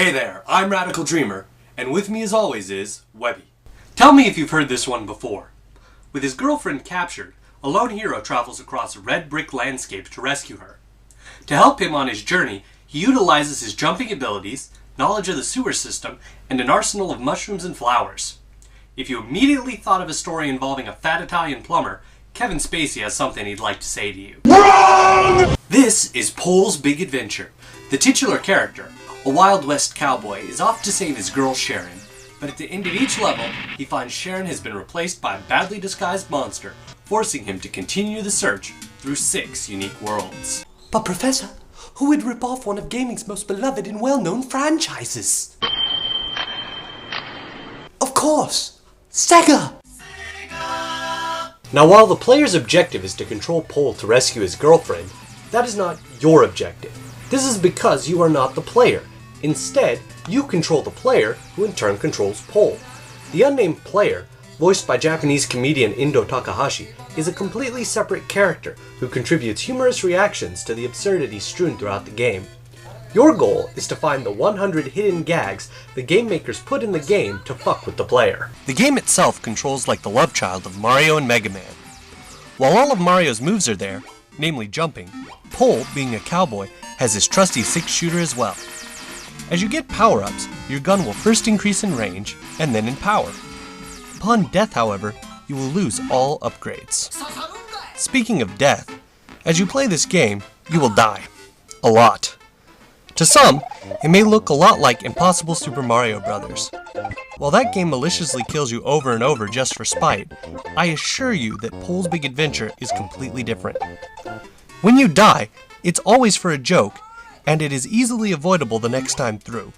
Hey there, I'm Radical Dreamer, and with me as always is Webbie. Tell me if you've heard this one before. With his girlfriend captured, a lone hero travels across a red brick landscape to rescue her. To help him on his journey, he utilizes his jumping abilities, knowledge of the sewer system, and an arsenal of mushrooms and flowers. If you immediately thought of a story involving a fat Italian plumber, Kevin Spacey has something he'd like to say to you. Wrong! This is Pole's Big Adventure. The titular character, a Wild West cowboy, is off to save his girl Sharon, but at the end of each level, he finds Sharon has been replaced by a badly disguised monster, forcing him to continue the search through 6 unique worlds. But Professor, who would rip off one of gaming's most beloved and well-known franchises? Of course, Sega! Now while the player's objective is to control Pole to rescue his girlfriend, that is not your objective. This is because you are not the player. Instead, you control the player, who in turn controls Pole. The unnamed player, voiced by Japanese comedian Indo Takahashi, is a completely separate character who contributes humorous reactions to the absurdity strewn throughout the game. Your goal is to find the 100 hidden gags the game makers put in the game to fuck with the player. The game itself controls like the love child of Mario and Mega Man. While all of Mario's moves are there, namely jumping, Pole, being a cowboy, has his trusty 6-shooter as well. As you get power-ups, your gun will first increase in range, and then in power. Upon death, however, you will lose all upgrades. Speaking of death, as you play this game, you will die. A lot. To some, it may look a lot like Impossible Super Mario Bros. While that game maliciously kills you over and over just for spite, I assure you that Pole's Big Adventure is completely different. When you die, it's always for a joke, and it is easily avoidable the next time through.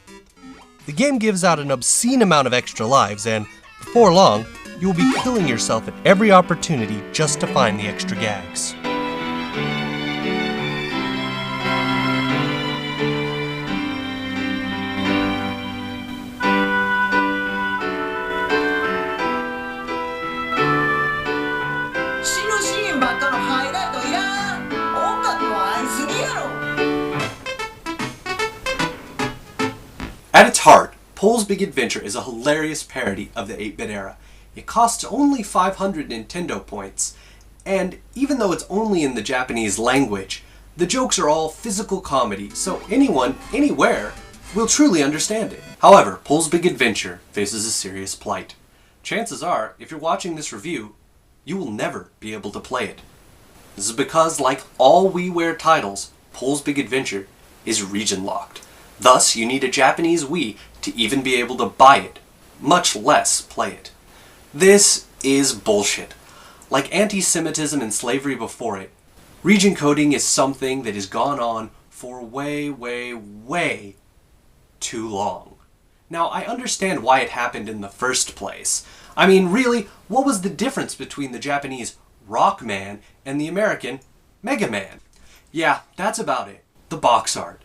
The game gives out an obscene amount of extra lives, and before long, you will be killing yourself at every opportunity just to find the extra gags. At its heart, Pole's Big Adventure is a hilarious parody of the 8-bit era. It costs only 500 Nintendo points, and even though it's only in the Japanese language, the jokes are all physical comedy, so anyone, anywhere, will truly understand it. However, Pole's Big Adventure faces a serious plight. Chances are, if you're watching this review, you will never be able to play it. This is because, like all WiiWare titles, Pole's Big Adventure is region-locked. Thus, you need a Japanese Wii to even be able to buy it, much less play it. This is bullshit. Like anti-Semitism and slavery before it, region coding is something that has gone on for way too long. Now, I understand why it happened in the first place. I mean, really, what was the difference between the Japanese Rockman and the American Mega Man? Yeah, that's about it. The box art.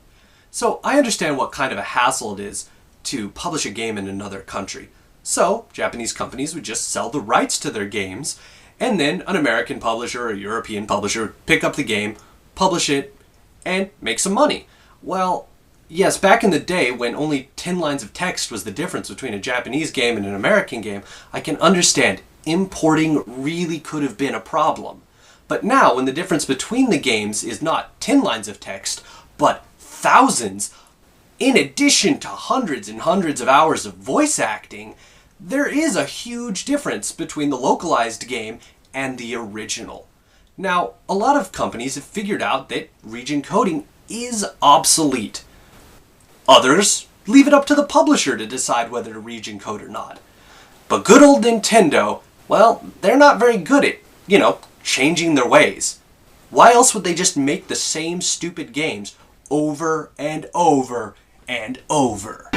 So I understand what kind of a hassle it is to publish a game in another country. So Japanese companies would just sell the rights to their games, and then an American publisher or a European publisher would pick up the game, publish it, and make some money. Well, yes, back in the day when only 10 lines of text was the difference between a Japanese game and an American game, I can understand importing really could have been a problem. But now, when the difference between the games is not 10 lines of text, but thousands, in addition to hundreds and hundreds of hours of voice acting, there is a huge difference between the localized game and the original. Now, a lot of companies have figured out that region coding is obsolete. Others leave it up to the publisher to decide whether to region code or not. But good old Nintendo, well, they're not very good at, changing their ways. Why else would they just make the same stupid games over and over and over?